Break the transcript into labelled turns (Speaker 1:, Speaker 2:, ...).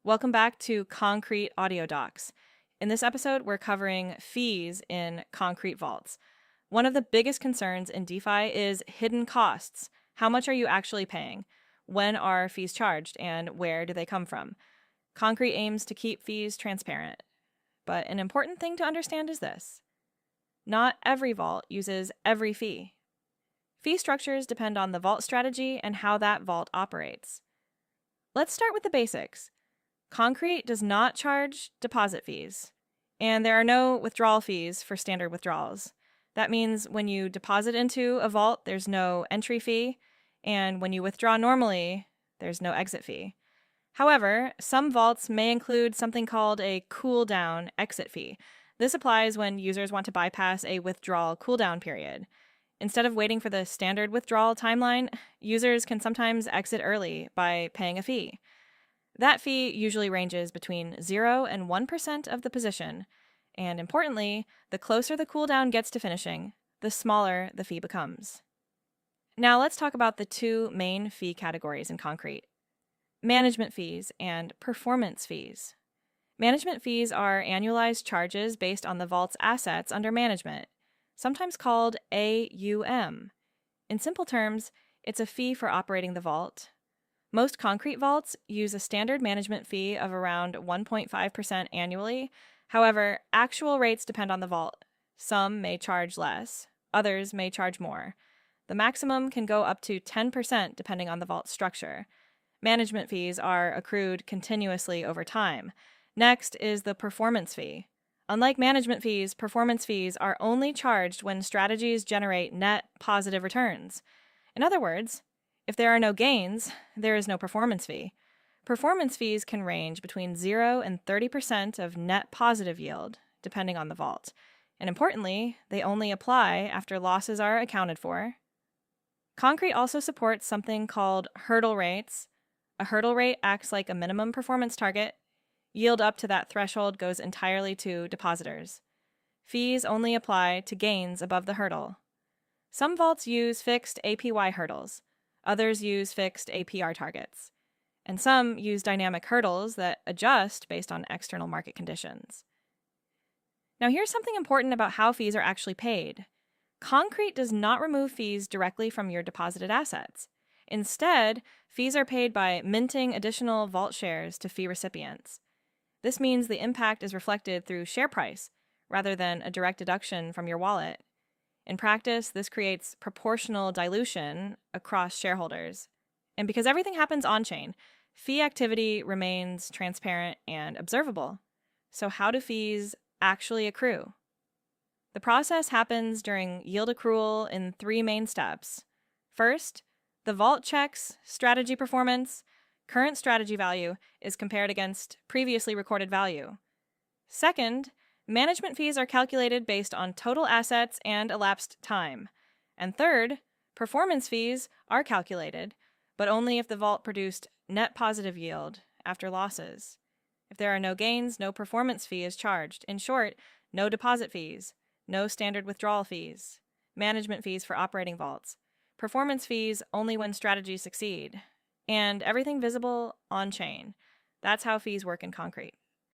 Speaker 1: Welcome back to Concrete Audio Docs. In this episode, we're covering fees in concrete vaults. One of the biggest concerns in DeFi is hidden costs. How much are you actually paying? When are fees charged, and where do they come from? Concrete aims to keep fees transparent. But an important thing to understand is this: not every vault uses every fee. Fee structures depend on the vault strategy and how that vault operates. Let's start with the basics. Concrete does not charge deposit fees, and there are no withdrawal fees for standard withdrawals. That means when you deposit into a vault, there's no entry fee, and when you withdraw normally, there's no exit fee. However, some vaults may include something called a cooldown exit fee. This applies when users want to bypass a withdrawal cooldown period. Instead of waiting for the standard withdrawal timeline, users can sometimes exit early by paying a fee. That fee usually ranges between 0 and 1% of the position, and importantly, the closer the cooldown gets to finishing, the smaller the fee becomes. Now let's talk about the two main fee categories in Concrete: management fees and performance fees. Management fees are annualized charges based on the vault's assets under management, sometimes called AUM. In simple terms, it's a fee for operating the vault. Most concrete vaults use a standard management fee of around 1.5% annually. However, actual rates depend on the vault. Some may charge less, others may charge more. The maximum can go up to 10% depending on the vault structure. Management fees are accrued continuously over time. Next is the performance fee. Unlike management fees, performance fees are only charged when strategies generate net positive returns. In other words, if there are no gains, there is no performance fee. Performance fees can range between 0 and 30% of net positive yield, depending on the vault. And importantly, they only apply after losses are accounted for. Concrete also supports something called hurdle rates. A hurdle rate acts like a minimum performance target. Yield up to that threshold goes entirely to depositors. Fees only apply to gains above the hurdle. Some vaults use fixed APY hurdles. Others use fixed APR targets. And some use dynamic hurdles that adjust based on external market conditions. Now here's something important about how fees are actually paid. Concrete does not remove fees directly from your deposited assets. Instead, fees are paid by minting additional vault shares to fee recipients. This means the impact is reflected through share price, rather than a direct deduction from your wallet. In practice, this creates proportional dilution across shareholders. And because everything happens on-chain, fee activity remains transparent and observable. So how do fees actually accrue? The process happens during yield accrual in 3 main steps. First, the vault checks strategy performance. Current strategy value is compared against previously recorded value. Second, management fees are calculated based on total assets and elapsed time. And third, performance fees are calculated, but only if the vault produced net positive yield after losses. If there are no gains, no performance fee is charged. In short, no deposit fees, no standard withdrawal fees, management fees for operating vaults, performance fees only when strategies succeed, and everything visible on-chain. That's how fees work in Concrete.